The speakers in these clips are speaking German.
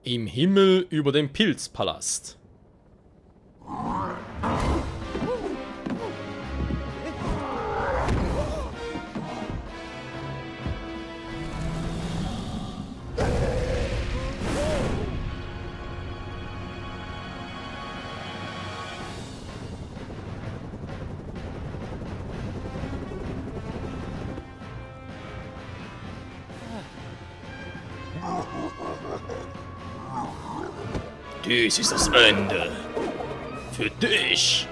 Im Himmel über dem Pilzpalast. Dies ist das Ende. Für dich.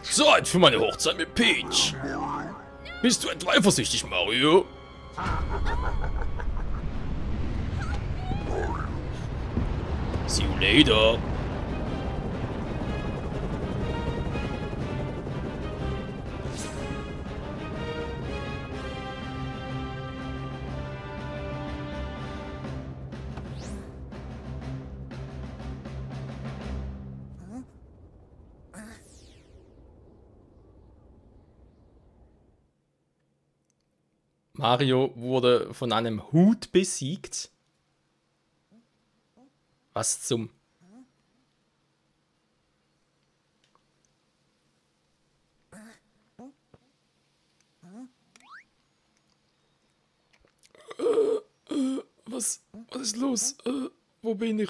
Zeit für meine Hochzeit mit Peach. Bist du etwa eifersüchtig, Mario? See you later. Mario wurde von einem Hut besiegt. Was zum... Was ist los? Wo bin ich?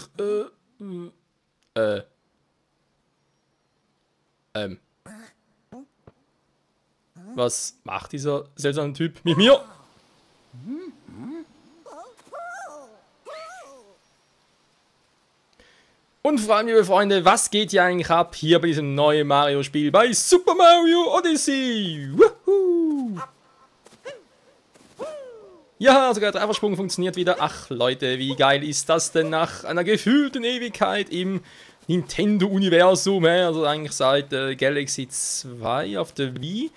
Was macht dieser seltsame Typ mit mir? Und vor allem, liebe Freunde, was geht hier eigentlich ab hier bei diesem neuen Mario-Spiel bei Super Mario Odyssey? Woohoo! Ja, sogar der Dreifachsprung funktioniert wieder. Ach Leute, wie geil ist das denn nach einer gefühlten Ewigkeit im Nintendo-Universum? Also eigentlich seit Galaxy 2 auf der Wii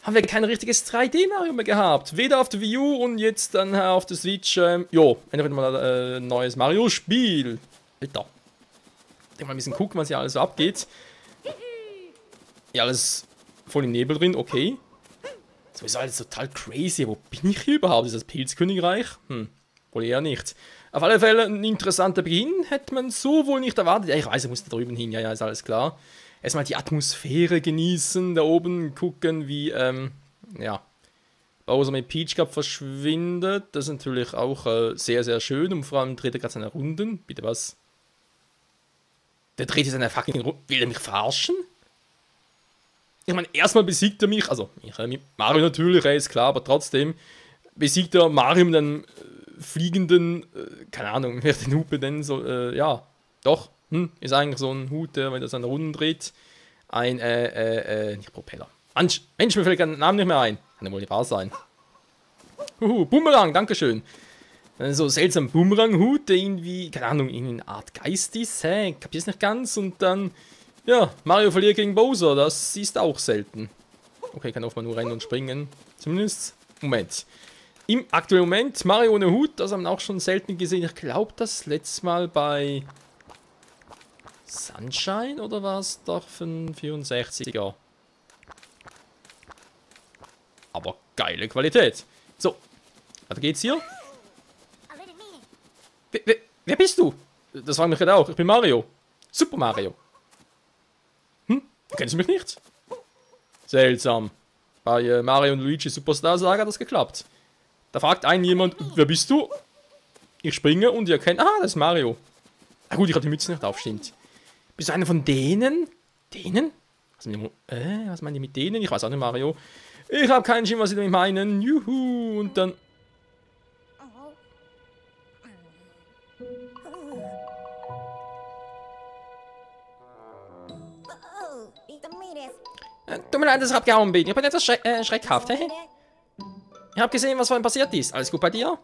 haben wir kein richtiges 3D-Mario mehr gehabt. Weder auf der Wii U und jetzt dann auf der Switch. Jo, endlich mal ein neues Mario-Spiel. Alter. Mal ein bisschen gucken, was hier alles so abgeht. Ja, alles voll im Nebel drin, okay. So ist alles total crazy. Wo bin ich hier überhaupt? Ist das Pilzkönigreich? Wohl eher nicht. Auf alle Fälle ein interessanter Beginn. Hätte man so wohl nicht erwartet. Ja, ich weiß, ich muss da drüben hin. Ja, ist alles klar. Erstmal die Atmosphäre genießen. Da oben gucken, wie, ja, Bowser mit Peach Cup verschwindet. Das ist natürlich auch sehr, sehr schön. Und vor allem dreht er gerade seine Runden. Bitte was? Der dreht jetzt eine fucking Runde. Will er mich verarschen? Ich meine, erstmal besiegt er mich, also mit Mario natürlich, ist klar, aber trotzdem besiegt er Mario mit einem fliegenden, keine Ahnung, wer den Hut benennen soll, ja, doch, ist eigentlich so ein Hut, der, wenn er seine Runden dreht, ein, nicht Propeller. Mensch, mir fällt der Name nicht mehr ein. Kann ja wohl nicht wahr sein. Boomerang, dankeschön. So seltsam Boomerang-Hut, der irgendwie, keine Ahnung, irgendwie eine Art Geist ist, kapier's nicht ganz und dann, ja, Mario verliert gegen Bowser, das ist auch selten. Okay, kann auch mal nur rennen und springen, zumindest, Moment. Im aktuellen Moment, Mario ohne Hut, das haben wir auch schon selten gesehen, ich glaube das letzte Mal bei Sunshine oder war es doch für einen 64er? Aber geile Qualität. So, weiter geht's hier. Wer bist du? Das war mich gerade auch. Ich bin Mario. Super Mario. Kennst du mich nicht? Seltsam. Bei Mario und Luigi Superstar Saga hat das geklappt. Da fragt einen jemand, wer bist du? Ich springe und ihr erkennt, das ist Mario. Na gut, ich habe die Mütze nicht auf, stimmt. Bist du einer von denen? Denen? Was meinen die mit denen? Ich weiß auch nicht, Mario. Ich habe keinen Schimmer, was sie damit meinen. Juhu. Und dann... Tut mir leid, dass ich abgehauen bin. Ich bin etwas schreckhaft. Ich habe gesehen, was vorhin passiert ist. Alles gut bei dir?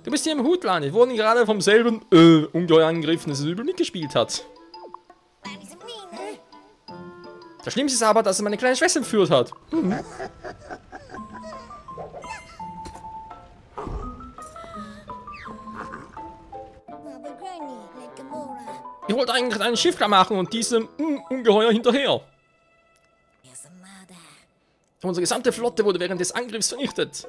Du bist hier im Hutland. Wir wurden gerade vom selben Ungeheuer angegriffen, das es übel mitgespielt hat. Das Schlimmste ist aber, dass es meine kleine Schwester entführt hat. Ich wollte eigentlich einen Schiff klar machen und diesem Ungeheuer hinterher. Unsere gesamte Flotte wurde während des Angriffs vernichtet.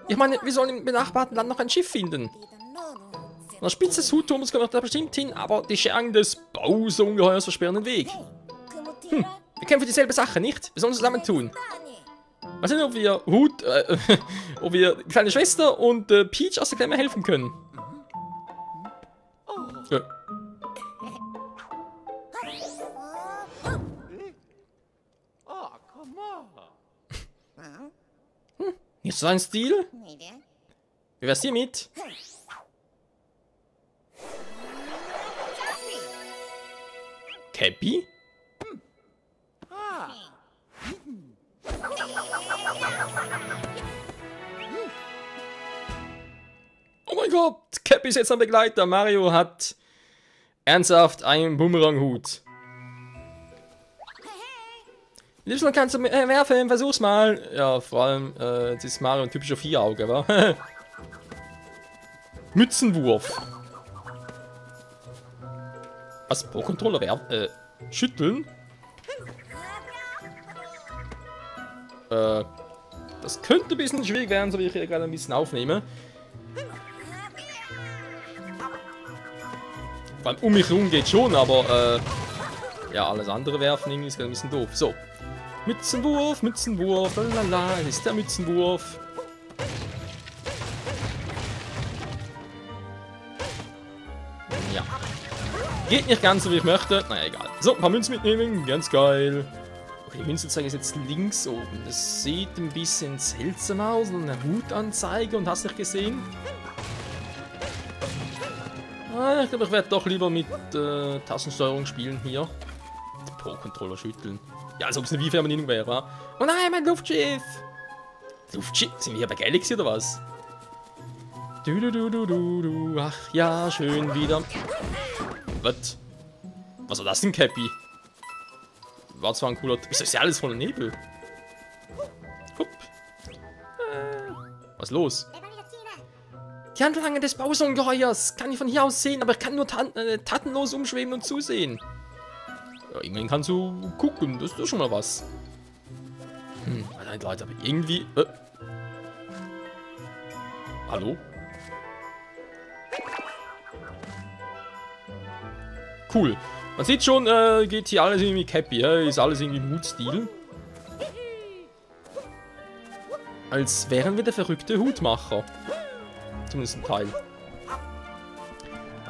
Ich meine, wir sollen im benachbarten Land noch ein Schiff finden. An der Spitze des Hutturms kommen wir da bestimmt hin, aber die Schergen des Bowser-Ungeheuers versperren den Weg. Wir kämpfen für dieselbe Sache, nicht? Wir sollen uns zusammentun. Mal sehen, ob wir ob wir kleine Schwester und Peach aus der Klemme helfen können. Ja. Nicht so ein Stil? Wie wär's hiermit? Cappy? Oh mein Gott, Cappy ist jetzt ein Begleiter. Mario hat ernsthaft einen Bumerang-Hut. Liebsten kannst du werfen, versuch's mal. Ja, vor allem, jetzt ist Mario ein typischer Vierauge, wa? Mützenwurf. Was? Pro-Controller werfen? Schütteln? Das könnte ein bisschen schwierig werden, so wie ich hier gerade ein bisschen aufnehme. Vor allem um mich herum geht schon, aber ja, alles andere werfen irgendwie ist gerade ein bisschen doof. So. Mützenwurf, Mützenwurf, lalala, das ist der Mützenwurf. Ja. Geht nicht ganz so, wie ich möchte. Naja, egal. So, ein paar Münzen mitnehmen, ganz geil. Okay, die Münzenanzeige ist jetzt links oben. Das sieht ein bisschen seltsam aus. Eine Hutanzeige und hast nicht gesehen? Ah, ich glaube, ich werde doch lieber mit Tastensteuerung spielen hier. Pro-Controller schütteln. Ja, als ob es eine Wii-Fernbedienung wäre. Oh nein, mein Luftschiff! Luftschiff? Sind wir hier bei Galaxy oder was? Du. Ach ja, schön wieder. Was? Was war das denn, Cappy? War zwar ein cooler... Wieso ist ja alles voller Nebel? Hup. Was ist los? Die Handlange des Bowser-Ungeheuers kann ich von hier aus sehen, aber ich kann nur tatenlos umschweben und zusehen. Ja, immerhin kannst du gucken, das ist schon mal was. Leute, aber irgendwie... Hallo? Cool. Man sieht schon, geht hier alles irgendwie Cappy, ist alles irgendwie im Hutstil. Als wären wir der verrückte Hutmacher. Zumindest ein Teil.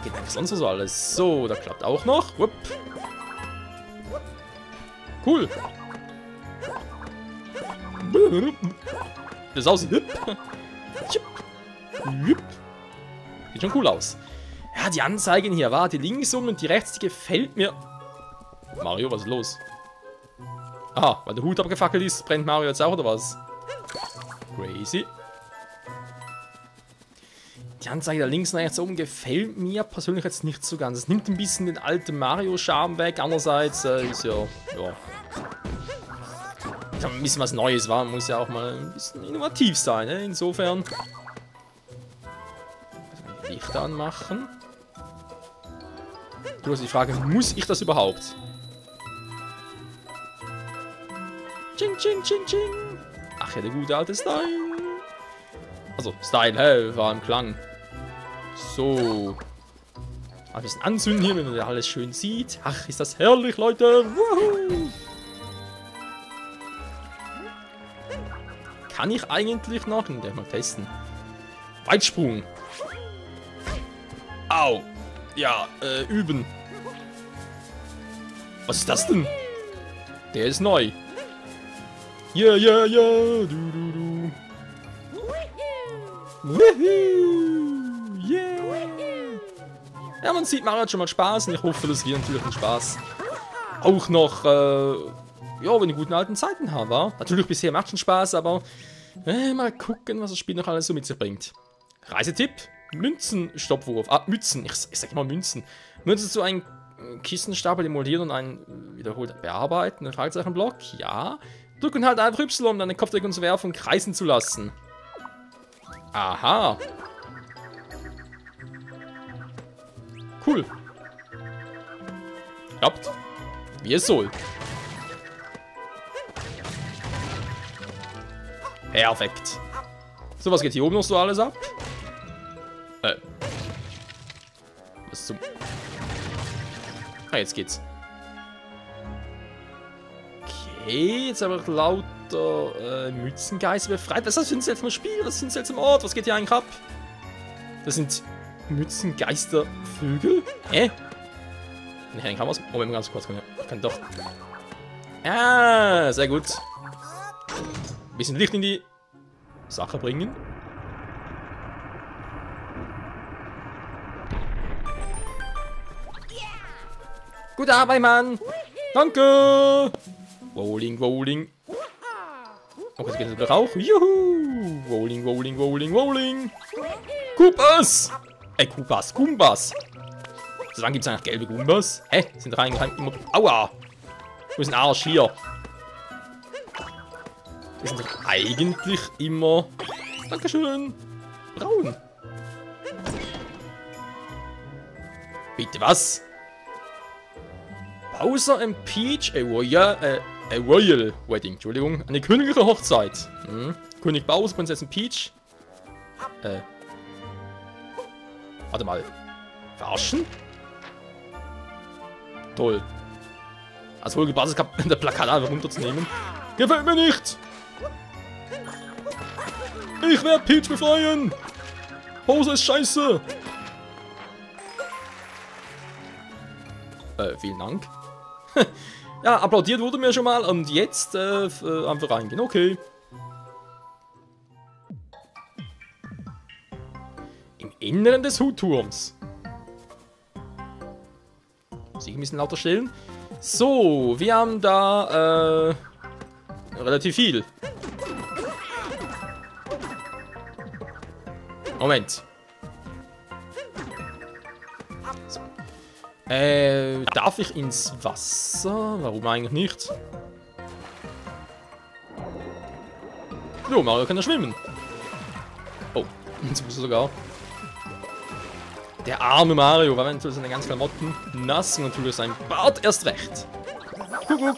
Geht eigentlich sonst so alles. So, da klappt auch noch. Wupp. Cool. Das aussieht. Sieht schon cool aus. Ja, die Anzeigen hier, war die links um und die rechts, die gefällt mir. Mario, was ist los? Aha, weil der Hut abgefackelt ist, brennt Mario jetzt auch, oder was? Crazy. Die Anzeige da links und rechts oben gefällt mir persönlich jetzt nicht so ganz. Es nimmt ein bisschen den alten Mario-Charme weg. Andererseits ist ja... Ein bisschen was Neues war. Muss ja auch mal ein bisschen innovativ sein. Ne? Insofern... Licht anmachen. Du hast die Frage, muss ich das überhaupt? Ching, ching, ching, ching. Ach ja, der gute alte Style. Also, Style, war im Klang. So. Ein bisschen anzünden hier, wenn man das alles schön sieht. Ach, ist das herrlich, Leute. Woohoo. Kann ich eigentlich noch? Mal testen. Weitsprung. Au. Ja, üben. Was ist das denn? Der ist neu. Ja, ja, ja. Du. Woohoo. Yeah. Ja, man sieht, Mario hat schon mal Spaß und ich hoffe, dass wir natürlich den Spaß auch noch, ja, in den guten alten Zeiten haben, wa? Natürlich, bisher macht schon Spaß, aber Mal gucken, was das Spiel noch alles so mit sich bringt. Reisetipp. Münzenstopwurf. Ah, Mützen. Ich sag mal Münzen. Münzen zu einem Kistenstapel emulieren und einen wiederholt bearbeiten. Ein Fragezeichenblock. Ja. Drücken halt einfach Y, um deine Kopfdeckung zu werfen und kreisen zu lassen. Aha. Cool. Klappt. Wie es soll. Perfekt. So, was geht hier oben noch so alles ab? Was zum... Ah, jetzt geht's. Okay, jetzt aber lauter Mützengeister befreit. Was ist das für ein seltsames Spiel? Was ist ein seltsamer Ort? Was geht hier eigentlich ab? Das sind Mützengeistervögel? Hä? Kann man was? Moment, ganz kurz. Ich kann doch... Ah, sehr gut. Ein bisschen Licht in die Sache bringen. Gute Arbeit, Mann. Danke. Rolling, rolling. Okay, jetzt geht es wieder rauf. Juhu. Rolling, rolling, rolling, rolling. Koopas. Koopas, Goombas. Seit wann gibt es eigentlich gelbe Goombas? Hä? Sind reingerannt immer... Aua. Wo ist ein Arsch hier? Die sind doch eigentlich immer... Dankeschön. Braun. Bitte was? Bowser and Peach, a Royal Wedding, Entschuldigung. Eine königliche Hochzeit. König Bowser, Prinzessin Peach. Warte mal. Verarschen? Toll. Als wohlgebautes der Plakat einfach runterzunehmen. Gefällt mir nicht! Ich werde Peach befreien! Bowser ist scheiße! Vielen Dank. Ja, applaudiert wurde mir schon mal und jetzt einfach reingehen. Okay. Im Inneren des Hutturms. Muss ich ein bisschen lauter stellen? So, wir haben da relativ viel. Moment. So. Darf ich ins Wasser? Warum eigentlich nicht? So, Mario kann ja schwimmen. Oh, jetzt muss er sogar. Der arme Mario, weil man tut seine ganzen Klamotten nass und tut sein Bart erst recht. Guck.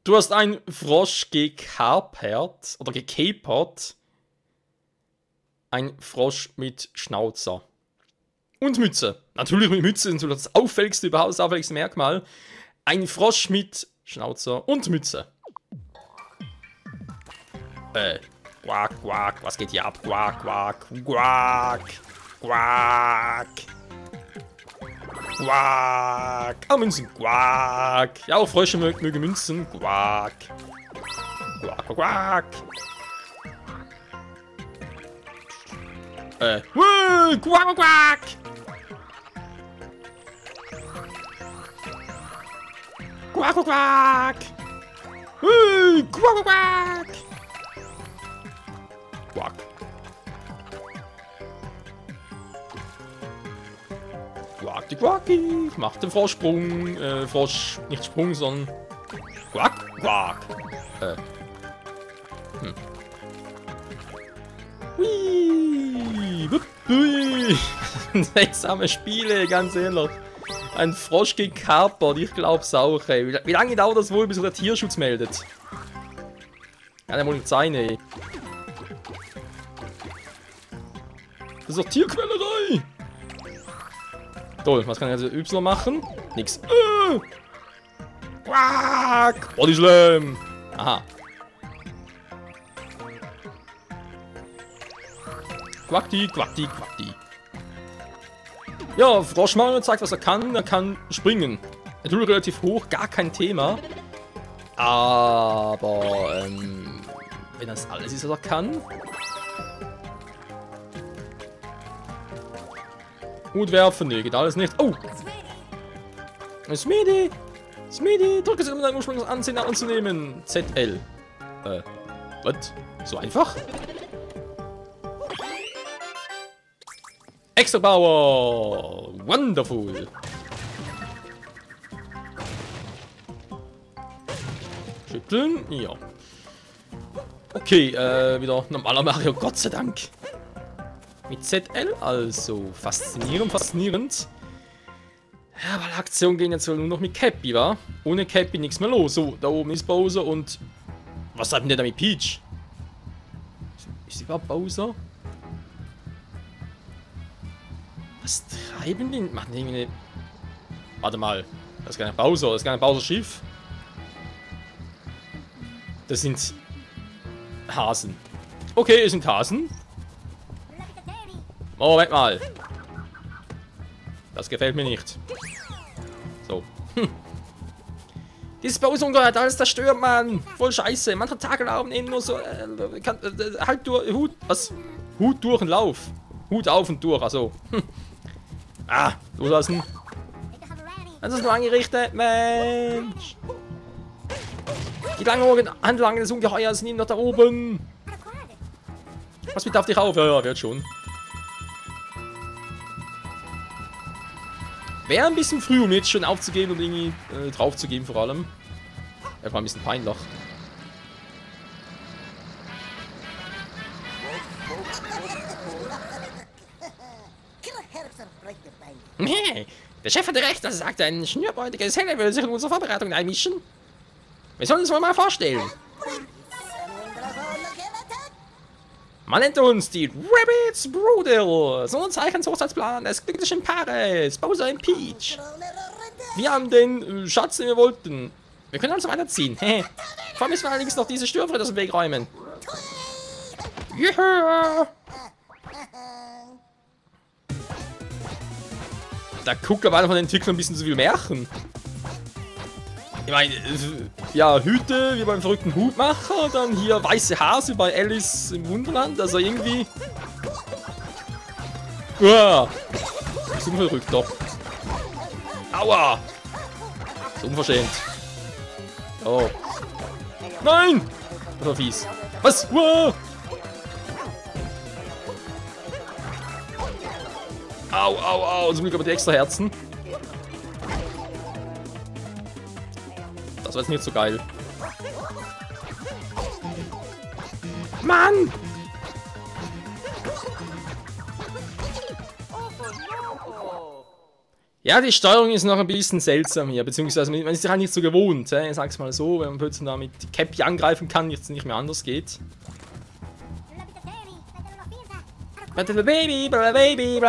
Du hast einen Frosch gekapert oder gekapert. Ein Frosch mit Schnauzer. Und Mütze. Natürlich mit Mütze, das ist das auffälligste überhaupt, das auffälligste Merkmal. Ein Frosch mit Schnauzer und Mütze. Quack, quack, was geht hier ab? Quack, quack, quack, quack. Quack. Ah, Münzen. Quack. Ja, auch Frösche mögen Münzen. Quack. Quack, quack, quack. Quack, quack. Quack, quack. Quack, quack. Quack. Quack, quacki. Macht den Froschsprung. Frosch, nicht Sprung, sondern Quack, quack. Hui. Hui. Seltsame Spiele, ganz ehrlich. Ein Frosch gekapert, ich glaub's auch, ey. Wie lange dauert das wohl, bis der Tierschutz meldet? Kann ja wohl nicht sein, ey. Das ist doch Tierquälerei! Toll, was kann ich also Y machen? Nix. Quack! Body Slam! Aha. Quackti, quackti, quackti. Ja, Froschmann zeigt, was er kann. Er kann springen. Natürlich relativ hoch, gar kein Thema. Aber, wenn das alles ist, was er kann. Hut werfen, nee, geht alles nicht. Oh! Smeedy! Smeedy! Drücke Sie, um dein ursprüngliches Ansehen anzunehmen. ZL. Was? So einfach? Extra Power! Wonderful! Schütteln? Ja. Okay, wieder normaler Mario, Gott sei Dank. Mit ZL also. Faszinierend, faszinierend. Ja, aber die Aktionen gehen jetzt wohl nur noch mit Cappy, wa? Ohne Cappy nichts mehr los. So, da oben ist Bowser und... Was sagt denn der da mit Peach? Ist überhaupt Bowser? Was treiben die? Machen die irgendwie eine... Warte mal. Das ist kein Bowser, das ist kein Bowser-Schiff. Das sind... Hasen. Okay, es sind Hasen. Moment mal. Das gefällt mir nicht. So. Dieses Bowser-Ungeheuer hat alles zerstört, Mann. Voll scheiße. Manche Tage laufen eben nur so... halt durch... Hut... Was? Hut durch und lauf. Hut auf und durch, also. Loslassen. Das ist nur angerichtet, Mensch. Die langen Handlangen des Ungeheuers sind noch da oben. Was bitte auf dich auf? Ja, wird schon. Wäre ein bisschen früh, um jetzt schon aufzugehen und irgendwie drauf zu gehen, vor allem. Einfach ein bisschen peinlich. Nee, der Chef hatte recht, als er sagte, ein schnürbräutiges Helle würde sich in unsere Vorbereitung einmischen. Wir sollen uns mal vorstellen. Man nennt uns die Rabbids Bruder, so ein Zeichenshochzeitsplan des glücklichen Paares, Bowser und Peach. Wir haben den Schatz, den wir wollten. Wir können also weiterziehen. Vor allem müssen wir allerdings noch diese Störfriede aus dem Weg räumen. Yeah. Da guckt aber einer von den Entwicklern ein bisschen zu viel Märchen. Ich meine, ja, Hüte wie beim verrückten Hutmacher, dann hier weiße Hase bei Alice im Wunderland, also irgendwie... Uah, so verrückt doch. Aua! So unverschämt. Oh. Nein! Das war fies. Was? Uah! Au, au, au. Zum Glück aber die extra Herzen. Das war jetzt nicht so geil. Mann! Ja, die Steuerung ist noch ein bisschen seltsam hier, beziehungsweise man ist sich halt nicht so gewohnt. Ich sag's mal so, wenn man plötzlich da mit Cappy angreifen kann, jetzt nicht mehr anders geht. Baby, baby,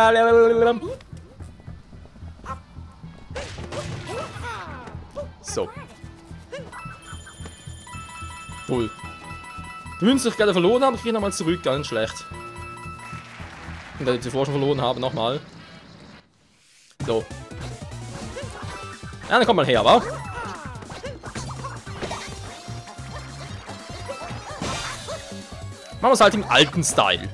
so. Cool. Die Münze, die ich gerade verloren habe, kriege ich nochmal zurück, ganz schlecht. Und da ich zuvor schon verloren habe, nochmal. So. Ja, dann komm mal her, wa? Machen wir es halt im alten Style.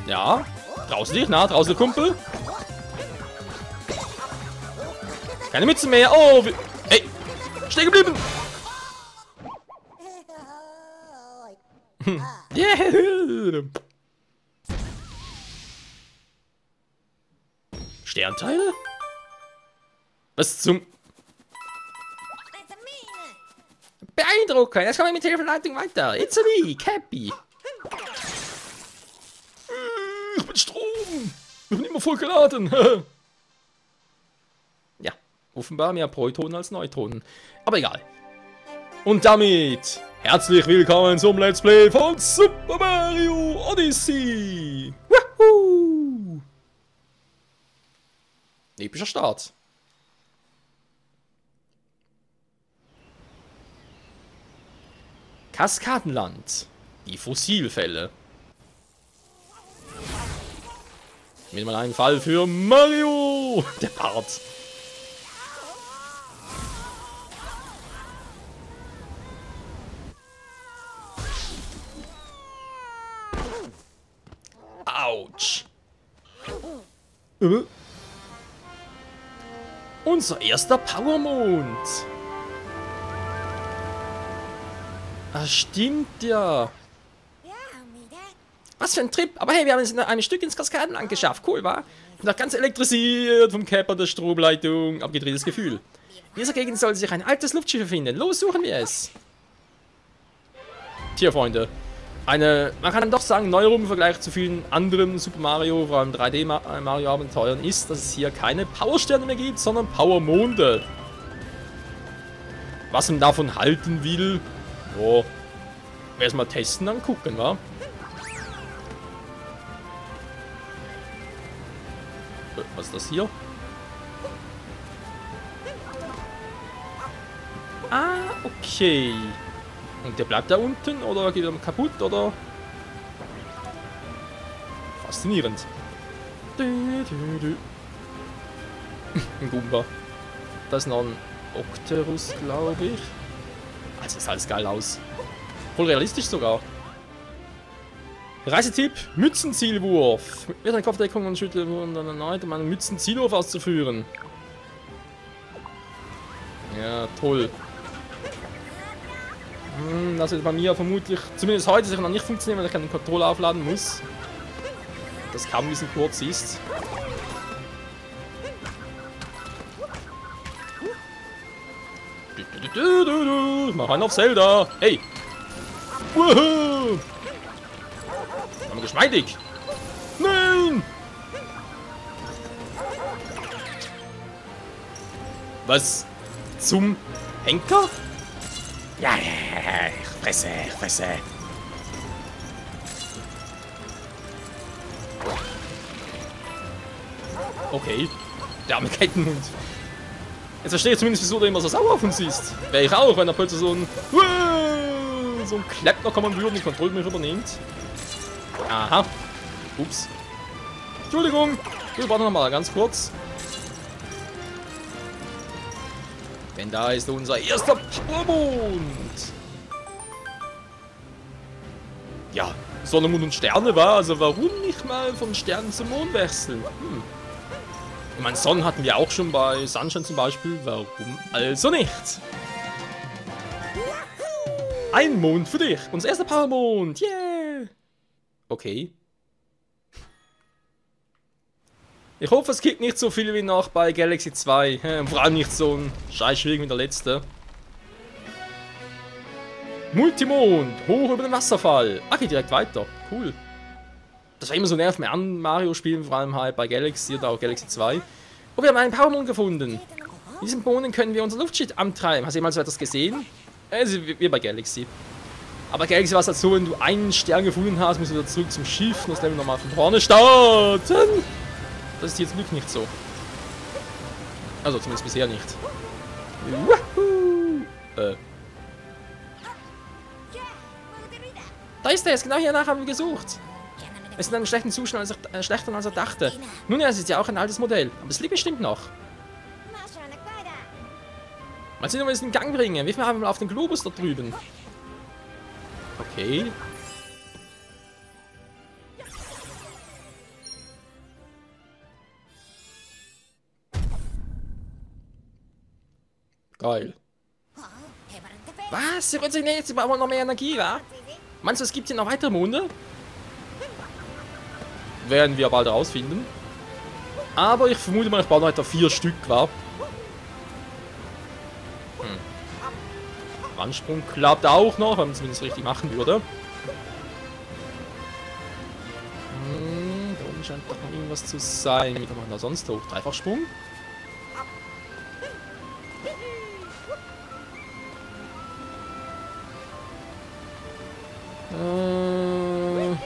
Ja, draußen dich, na, draußen der Kumpel. Keine Mütze mehr. Oh, hey, stehen geblieben. Yeah. Sternteile? Was zum... Beeindruckend. Jetzt kommen wir mit Telefonleitung weiter. It's a me, Cappy. Ich bin Strom. Ich bin immer voll geladen. Ja, Offenbar mehr Protonen als Neutronen. Aber egal. Und damit herzlich willkommen zum Let's Play von Super Mario Odyssey. Woohoo! Epischer Start. Kaskadenland. Die Fossilfälle. Wieder mal ein Fall für Mario! Der Part. Autsch. Unser erster Powermond. Das stimmt ja. Was für ein Trip. Aber hey, wir haben uns ein Stück ins Kaskadenland geschafft. Cool, wa? Ich bin doch ganz elektrisiert vom Kapper der Stromleitung. Abgedrehtes Gefühl. In dieser Gegend soll sich ein altes Luftschiff befinden. Los, suchen wir es. Tja, Freunde. Man kann dann doch sagen, Neuerung im Vergleich zu vielen anderen Super Mario, vor allem 3D Mario Abenteuern, ist, dass es hier keine Powersterne mehr gibt, sondern Powermonde. Was man davon halten will, oh, erstmal testen, dann gucken, wa? Was ist das hier? Ah, okay. Und der bleibt da unten oder geht er kaputt oder? Faszinierend. Ein Goomba. Da ist noch ein Octerus, glaube ich. Also das sah alles geil aus. Voll realistisch sogar. Reisetipp: Mützenzielwurf. Mit einer Kopfdeckung und schütteln und dann erneut, um einen Mützenzielwurf auszuführen. Ja, toll. Das wird bei mir vermutlich, zumindest heute, sicher noch nicht funktionieren, weil ich keinen Controller aufladen muss. Das kaum ein bisschen kurz ist. Ich mach einen auf Zelda. Hey! Woohoo! Aber geschmeidig! Nein! Was zum Henker? Ja, ich fresse, ich fresse. Okay, der arme Kettenhund. Jetzt verstehe ich zumindest, wieso der immer so sauer auf uns ist. Wäre ich auch, wenn er plötzlich so ein Kleppner kommen würde und die Kontrolle mich übernimmt. Aha. Ups. Entschuldigung. Wir warten nochmal ganz kurz. Denn da ist unser erster Powermond. Ja, Sonne, Mond und Sterne war, also warum nicht mal von Sternen zum Mond wechseln? Ich meine, Sonnen hatten wir auch schon bei Sunshine zum Beispiel, warum also nicht? Ein Mond für dich, unser erster Powermond, yeah! Okay. Ich hoffe, es gibt nicht so viel wie noch bei Galaxy 2. Vor allem nicht so ein scheiß schwierig wie der letzte. Multimond, hoch über den Wasserfall. Ah, geht direkt weiter. Cool. Das war immer so nervig mit anderen Mario-Spielen, vor allem halt bei Galaxy oder auch Galaxy 2. Oh, wir haben einen Powermond gefunden. In diesem Boden können wir unser Luftschiff antreiben. Hast du jemals so etwas gesehen? Also, wie bei Galaxy. Aber Galaxy war es halt so, wenn du einen Stern gefunden hast, musst du wieder zurück zum Schiff und das Level nochmal von vorne starten. Das ist hier zum Glück nicht so. Also zumindest bisher nicht. Woohoo! Da ist er jetzt, genau hier nach haben wir gesucht. Es ist in einem schlechten Zustand, schlechter als er dachte. Nun ja, es ist ja auch ein altes Modell, aber es lebt bestimmt noch. Mal sehen, ob wir es in Gang bringen. Wie viel haben wir auf den Globus da drüben? Okay. Geil. Was? Sie wollen sich nicht, jetzt brauchen wir noch mehr Energie, wa? Meinst du, es gibt hier noch weitere Monde? Werden wir bald rausfinden. Aber ich vermute mal, ich brauche noch etwa 4 Stück, wa? Wandsprung klappt auch noch, wenn man es zumindest richtig machen würde. Da oben scheint doch noch irgendwas zu sein. Wie kann man da sonst hoch? Dreifachsprung? Der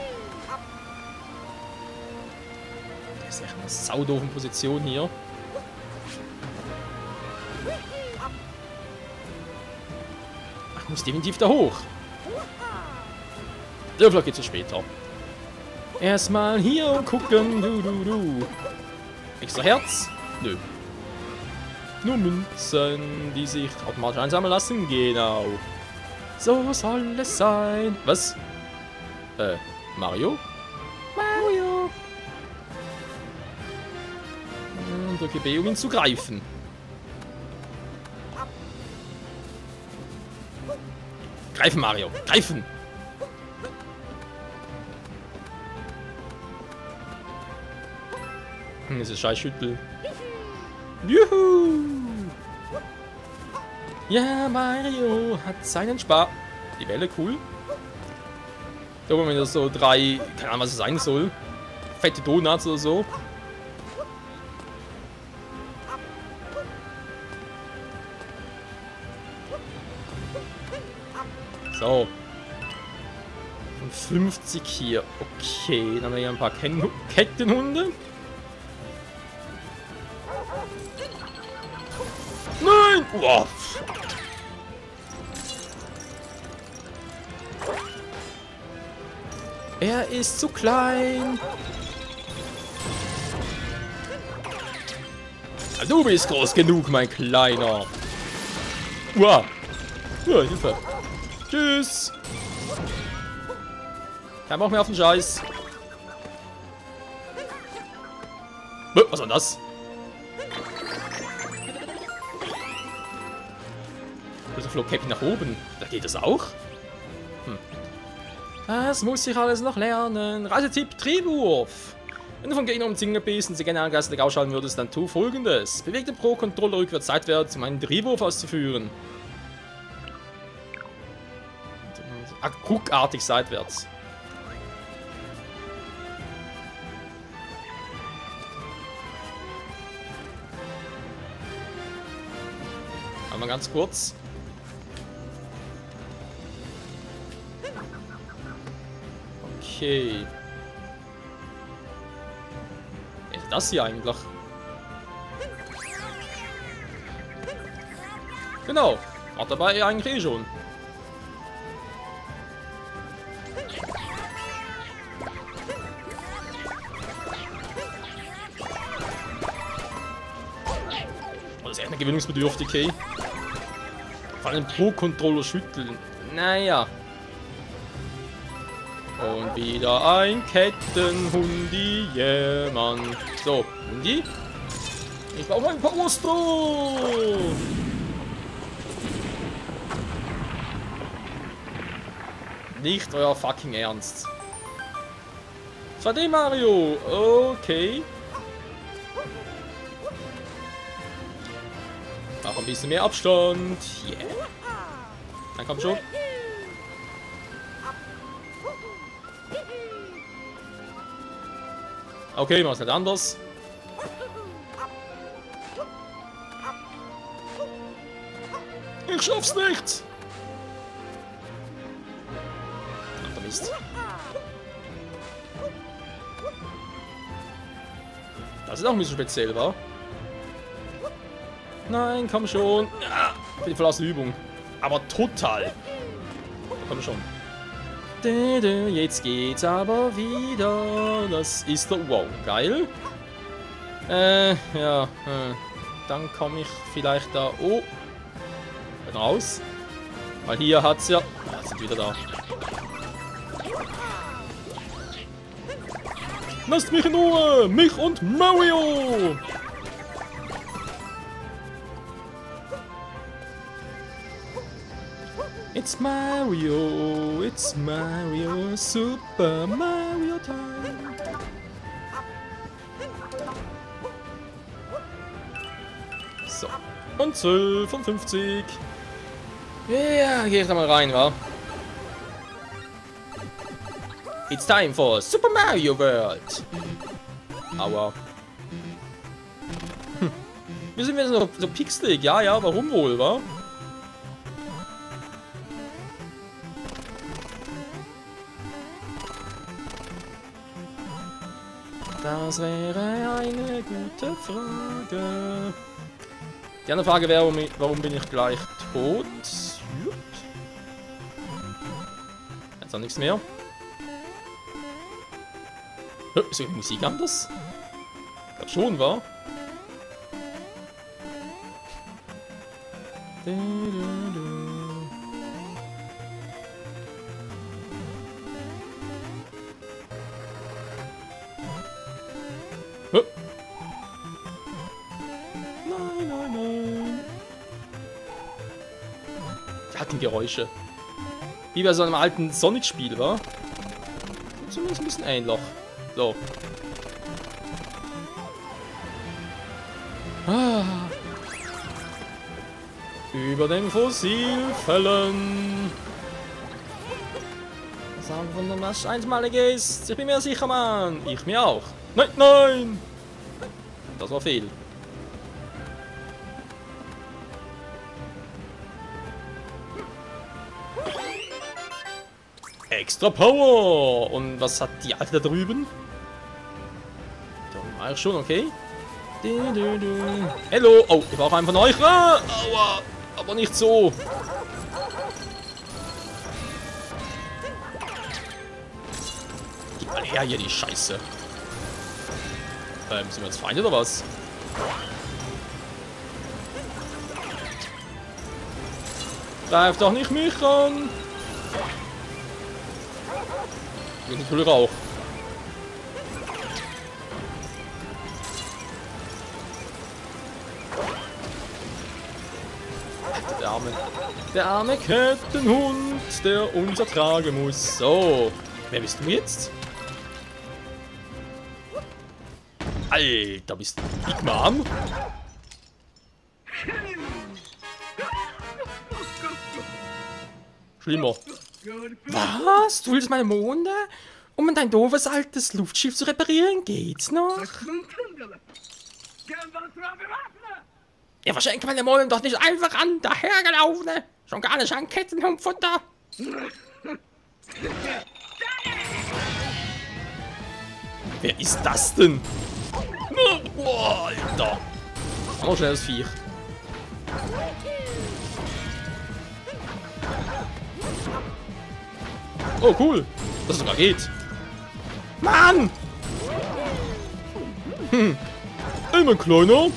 ist echt in einer saudoofen Position hier. Ach, ich muss definitiv da hoch. Der Vlog geht zu später. Erstmal hier und gucken. Du. Extra Herz? Nö. Nur Münzen, die sich automatisch einsammeln lassen. Genau. So soll es sein. Was? Mario? Mario. Und drücke B, um ihn zu greifen. Greifen, Mario. Greifen. Das ist scheiß Schüttel. Juhu! Ja, Mario hat seinen Spaß. Die Welle, cool. Da haben wir wieder so 3, keine Ahnung, was es sein soll. Fette Donuts oder so. So. Und 50 hier. Okay, dann haben wir hier ein paar Kettenhunde. Nein! Uah. Er ist zu klein. Du bist groß genug, mein Kleiner. Uah. Ja, Hilfe. Tschüss. Kein Bock mehr auf den Scheiß. Was war das? Also flog Cappy nach oben. Da geht es auch. Das muss ich alles noch lernen. Reisetipp Triebwurf. Wenn du von Gegnern umzingelt bist und sie gerne geistig ausschalten würdest, dann tu Folgendes. Bewege den Pro-Controller rückwärts seitwärts, um einen Triebwurf auszuführen. Ruckartig seitwärts. Einmal ganz kurz. Okay. Was ist das hier eigentlich? Genau. War dabei eigentlich eh schon. Oh, das ist echt eine gewöhnungsbedürftig, vor allem Pro-Controller schütteln. Naja. Und wieder ein Kettenhundi, yeah, Mann. So, Hundi. Ich brauche ein Powerstro. Nicht euer fucking Ernst. 2D Mario, okay. Mach ein bisschen mehr Abstand. Yeah. Dann komm schon. Okay, mach's nicht anders. Ich schaff's nicht! Ach, der Mist. Das ist auch ein bisschen speziell, wa? Nein, komm schon. Ja, bin voll aus der Übung. Aber total. Komm schon. Jetzt geht's aber wieder. Das ist der... Wow, geil. Ja. Dann komme ich vielleicht da... Oh. Raus. Weil hier hat's ja... Jetzt sind wieder da. Lasst mich in Ruhe! Mich und Mario! It's Mario, Super Mario Time. So, und 12 von 50. Ja, geh ich da mal rein, wa? It's time for Super Mario World. Aua. Wir sind wieder so pixelig, ja, warum wohl, wa? Das wäre eine gute Frage. Die andere Frage wäre, warum bin ich gleich tot? Jupp. Jetzt auch nichts mehr. Ist die Musik anders? Ich glaube schon, wa? Nein, nein, nein. Die hatten Geräusche. Wie bei so einem alten Sonic-Spiel, wa? Zumindest ein bisschen ähnlich. So. Ah. Über den Fossilfällen. Sagen von dem was einmalig ist. Ich bin mir sicher, Mann. Ich mir auch. Nein, nein! Das war fehl. Extra Power! Und was hat die Alte da drüben? Da war ich schon, okay. Hallo! Oh, ich war auch einer von euch. Ah, aua! Aber nicht so. Gib mal her hier, die Scheiße. Sind wir jetzt Feinde oder was? Greif doch nicht mich an! Ich natürlich auch. Der arme Kettenhund, der uns ertragen muss. So, wer bist du jetzt? Alter, bist du Big Mom? Schlimmer. Was? Du willst meine Monde? Um dein doofes altes Luftschiff zu reparieren? Geht's noch? Ja, verschenke meine Monde doch nicht einfach an dahergelaufene. Schon gar nicht an Kettenhundfutter. Wer ist das denn? Boah, Alter. Aber schnell das Viech. Oh, cool. Dass es sogar geht. Mann! Immer kleiner.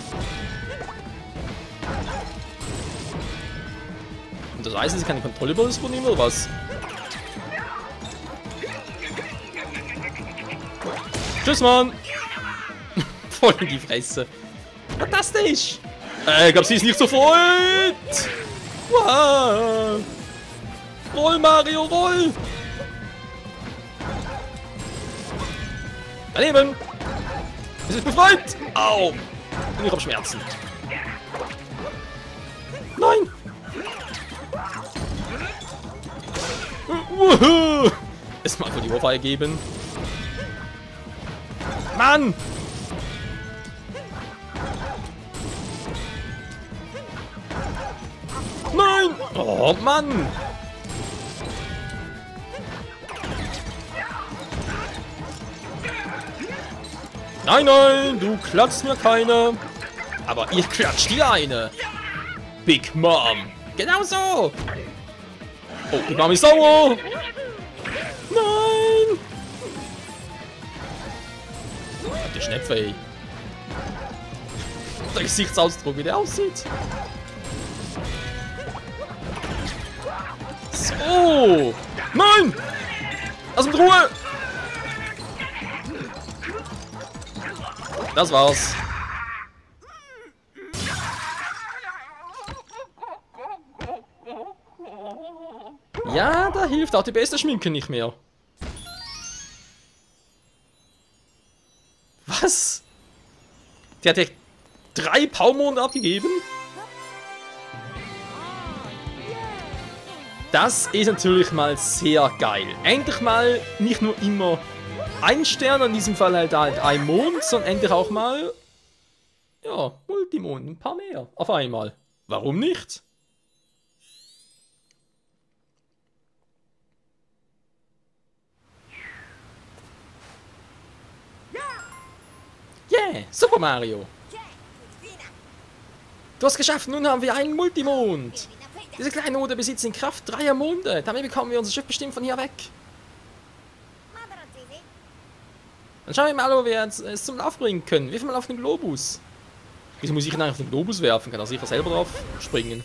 Und das heißt, sie keine Kontrolle über das übernehmen, oder was? Tschüss, Mann! Voll in die Fresse. Fantastisch! Ich glaube, sie ist nicht so freut! Wow. Roll, Mario, roll! Daneben! Es ist befreit! Au! Und ich habe Schmerzen. Nein! Es mag wohl die Ohrfeige geben. Mann! Nein! Oh, Mann! Nein, nein, du klatschst mir keine. Aber ihr klatscht dir eine. Big Mom. Genau so. Oh, die Mom ist sauer. Nein. Der Schnepfe, ey. Der Gesichtsausdruck, wie der aussieht. So. Nein. Lass mich in Ruhe. Das war's. Ja, da hilft auch die beste Schminke nicht mehr. Was? Die hat ja 3 Powermonde abgegeben? Das ist natürlich mal sehr geil. Endlich mal nicht nur immer ein Stern, in diesem Fall halt ein Mond, sondern endlich auch mal, ja, Multimond, ein paar mehr auf einmal. Warum nicht? Yeah, Super Mario. Du hast geschafft, nun haben wir einen Multimond. Diese kleinen Monde besitzen in Kraft 3 Monde. Damit bekommen wir unser Schiff bestimmt von hier weg. Dann schauen wir mal, ob wir es zum Lauf bringen können. Wirf mal auf den Globus. Wieso muss ich ihn eigentlich auf den Globus werfen? Kann er sicher selber drauf springen.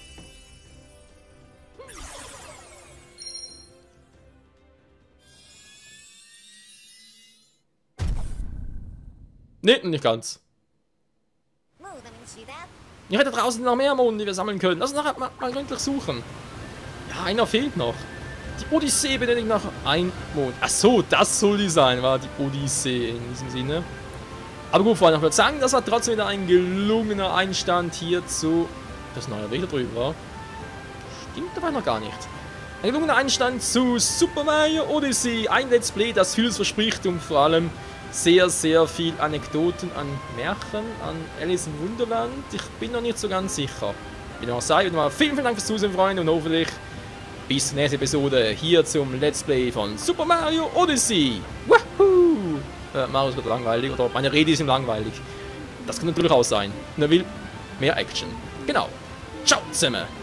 Nee, nicht ganz. Ich hätte draußen noch mehr Monde, die wir sammeln können. Lass uns noch mal gründlich suchen. Ja, einer fehlt noch. Die Odyssee benötigt noch ein Mond. Ach so, das soll die sein, war die Odyssee in diesem Sinne. Aber gut, Freunde, ich würde sagen, das war trotzdem wieder ein gelungener Einstand hier zu... Das neue Weg da drüben war. Stimmt aber noch gar nicht. Ein gelungener Einstand zu Super Mario Odyssey. Ein Let's Play, das vieles verspricht und vor allem sehr, sehr viel Anekdoten an Märchen, an Alice im Wunderland. Ich bin noch nicht so ganz sicher. Wie dem auch sei, wieder mal vielen Dank fürs Zusehen, Freunde, und hoffentlich bis zur nächsten Episode hier zum Let's Play von Super Mario Odyssey. Woohoo! Mario wird langweilig, oder meine Rede ist ihm langweilig. Das kann natürlich auch sein. Und er will mehr Action. Genau. Ciao zusammen!